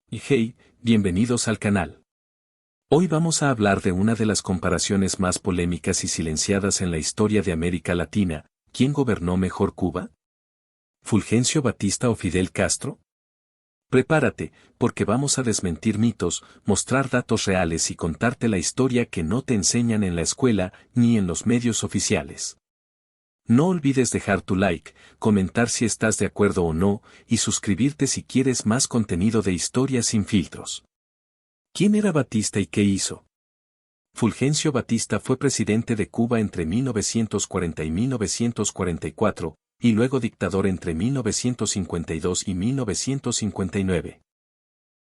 Y hey, bienvenidos al canal. Hoy vamos a hablar de una de las comparaciones más polémicas y silenciadas en la historia de América Latina. ¿Quién gobernó mejor Cuba? ¿Fulgencio Batista o Fidel Castro? Prepárate, porque vamos a desmentir mitos, mostrar datos reales y contarte la historia que no te enseñan en la escuela ni en los medios oficiales. No olvides dejar tu like, comentar si estás de acuerdo o no, y suscribirte si quieres más contenido de historia sin filtros. ¿Quién era Batista y qué hizo? Fulgencio Batista fue presidente de Cuba entre 1940 y 1944, y luego dictador entre 1952 y 1959.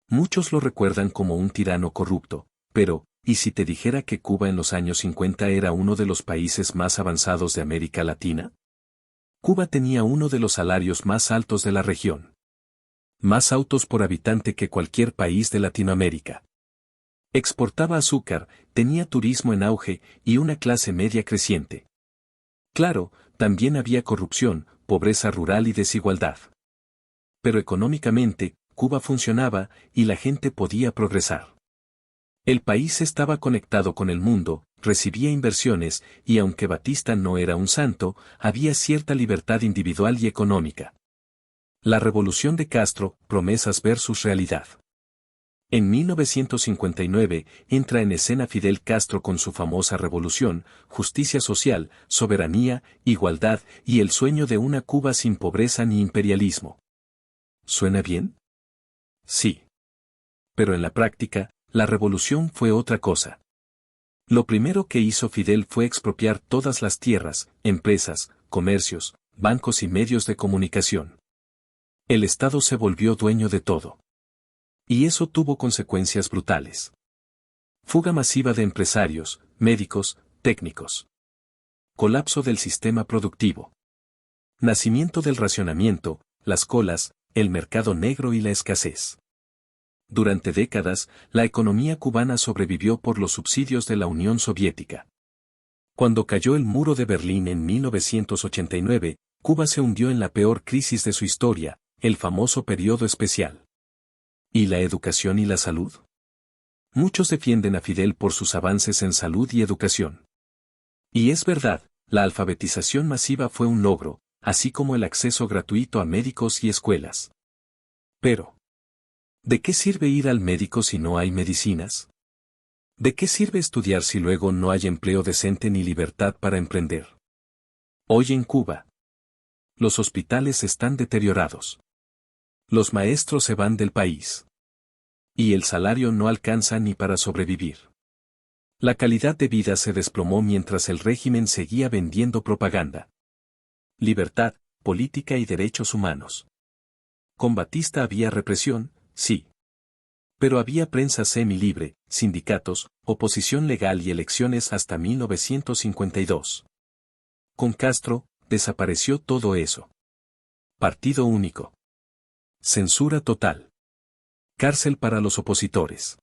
Muchos lo recuerdan como un tirano corrupto, pero, ¿y si te dijera que Cuba en los años 50 era uno de los países más avanzados de América Latina? Cuba tenía uno de los salarios más altos de la región. Más autos por habitante que cualquier país de Latinoamérica. Exportaba azúcar, tenía turismo en auge y una clase media creciente. Claro, también había corrupción, pobreza rural y desigualdad. Pero económicamente, Cuba funcionaba y la gente podía progresar. El país estaba conectado con el mundo, recibía inversiones y aunque Batista no era un santo, había cierta libertad individual y económica. La revolución de Castro, promesas versus realidad. En 1959 entra en escena Fidel Castro con su famosa revolución, justicia social, soberanía, igualdad y el sueño de una Cuba sin pobreza ni imperialismo. ¿Suena bien? Sí. Pero en la práctica, la revolución fue otra cosa. Lo primero que hizo Fidel fue expropiar todas las tierras, empresas, comercios, bancos y medios de comunicación. El Estado se volvió dueño de todo. Y eso tuvo consecuencias brutales. Fuga masiva de empresarios, médicos, técnicos. Colapso del sistema productivo. Nacimiento del racionamiento, las colas, el mercado negro y la escasez. Durante décadas, la economía cubana sobrevivió por los subsidios de la Unión Soviética. Cuando cayó el muro de Berlín en 1989, Cuba se hundió en la peor crisis de su historia, el famoso periodo especial. ¿Y la educación y la salud? Muchos defienden a Fidel por sus avances en salud y educación. Y es verdad, la alfabetización masiva fue un logro, así como el acceso gratuito a médicos y escuelas. Pero, ¿de qué sirve ir al médico si no hay medicinas? ¿De qué sirve estudiar si luego no hay empleo decente ni libertad para emprender? Hoy en Cuba, los hospitales están deteriorados. Los maestros se van del país. Y el salario no alcanza ni para sobrevivir. La calidad de vida se desplomó mientras el régimen seguía vendiendo propaganda. Libertad, política y derechos humanos. Con Batista había represión, sí. Pero había prensa semilibre, sindicatos, oposición legal y elecciones hasta 1952. Con Castro, desapareció todo eso. Partido único. Censura total. Cárcel para los opositores.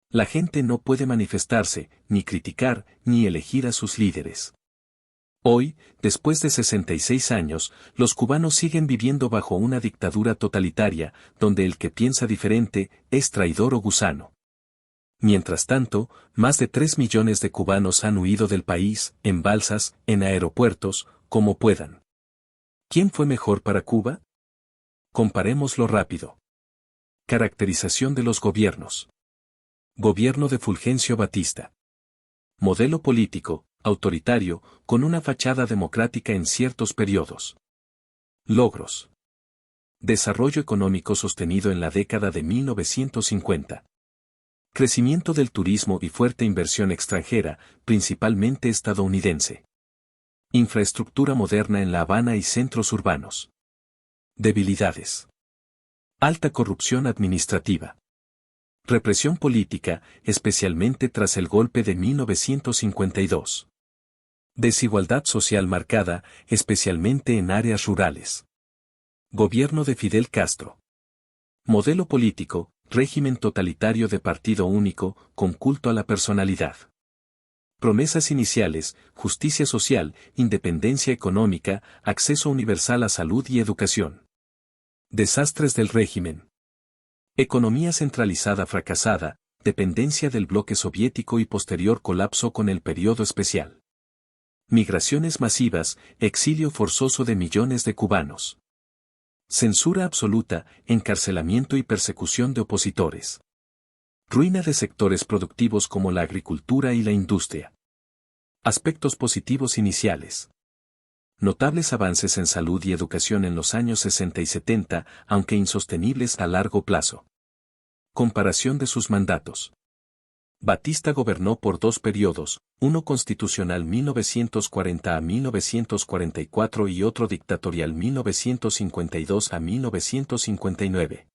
La gente no puede manifestarse, ni criticar, ni elegir a sus líderes. Hoy, después de 66 años, los cubanos siguen viviendo bajo una dictadura totalitaria, donde el que piensa diferente es traidor o gusano. Mientras tanto, más de 3 millones de cubanos han huido del país, en balsas, en aeropuertos, como puedan. ¿Quién fue mejor para Cuba? Comparémoslo rápido. Caracterización de los gobiernos. Gobierno de Fulgencio Batista. Modelo político, autoritario, con una fachada democrática en ciertos periodos. Logros. Desarrollo económico sostenido en la década de 1950. Crecimiento del turismo y fuerte inversión extranjera, principalmente estadounidense. Infraestructura moderna en La Habana y centros urbanos. Debilidades. Alta corrupción administrativa. Represión política, especialmente tras el golpe de 1952. Desigualdad social marcada, especialmente en áreas rurales. Gobierno de Fidel Castro. Modelo político, régimen totalitario de partido único, con culto a la personalidad. Promesas iniciales, justicia social, independencia económica, acceso universal a salud y educación. Desastres del régimen. Economía centralizada fracasada, dependencia del bloque soviético y posterior colapso con el periodo especial. Migraciones masivas, exilio forzoso de millones de cubanos. Censura absoluta, encarcelamiento y persecución de opositores. Ruina de sectores productivos como la agricultura y la industria. Aspectos positivos iniciales. Notables avances en salud y educación en los años 60 y 70, aunque insostenibles a largo plazo. Comparación de sus mandatos. Batista gobernó por 2 periodos, uno constitucional 1940 a 1944 y otro dictatorial 1952 a 1959.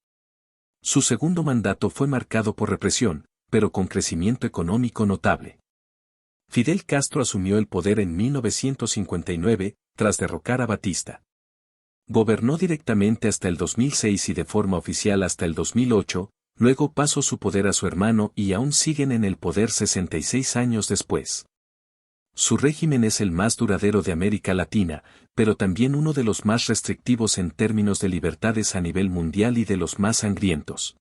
Su segundo mandato fue marcado por represión, pero con crecimiento económico notable. Fidel Castro asumió el poder en 1959, tras derrocar a Batista. Gobernó directamente hasta el 2006 y de forma oficial hasta el 2008, luego pasó su poder a su hermano y aún siguen en el poder 66 años después. Su régimen es el más duradero de América Latina, pero también uno de los más restrictivos en términos de libertades a nivel mundial y de los más sangrientos.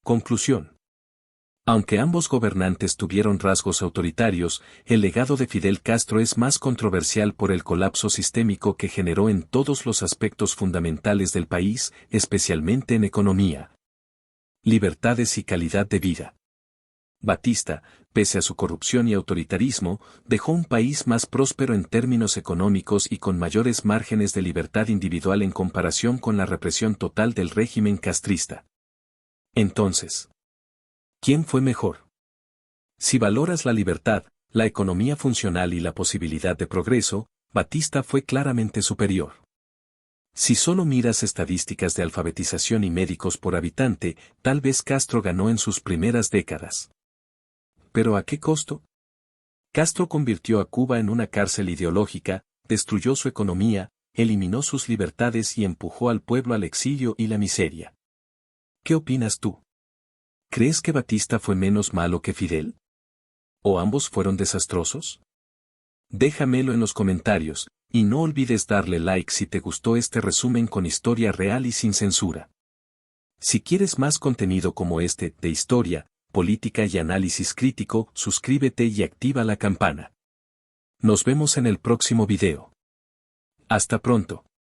Conclusión. Aunque ambos gobernantes tuvieron rasgos autoritarios, el legado de Fidel Castro es más controversial por el colapso sistémico que generó en todos los aspectos fundamentales del país, especialmente en economía, libertades y calidad de vida. Batista, pese a su corrupción y autoritarismo, dejó un país más próspero en términos económicos y con mayores márgenes de libertad individual en comparación con la represión total del régimen castrista. Entonces, ¿quién fue mejor? Si valoras la libertad, la economía funcional y la posibilidad de progreso, Batista fue claramente superior. Si solo miras estadísticas de alfabetización y médicos por habitante, tal vez Castro ganó en sus primeras décadas. ¿Pero a qué costo? Castro convirtió a Cuba en una cárcel ideológica, destruyó su economía, eliminó sus libertades y empujó al pueblo al exilio y la miseria. ¿Qué opinas tú? ¿Crees que Batista fue menos malo que Fidel? ¿O ambos fueron desastrosos? Déjamelo en los comentarios, y no olvides darle like si te gustó este resumen con historia real y sin censura. Si quieres más contenido como este, de historia, política y análisis crítico, suscríbete y activa la campana. Nos vemos en el próximo video. Hasta pronto.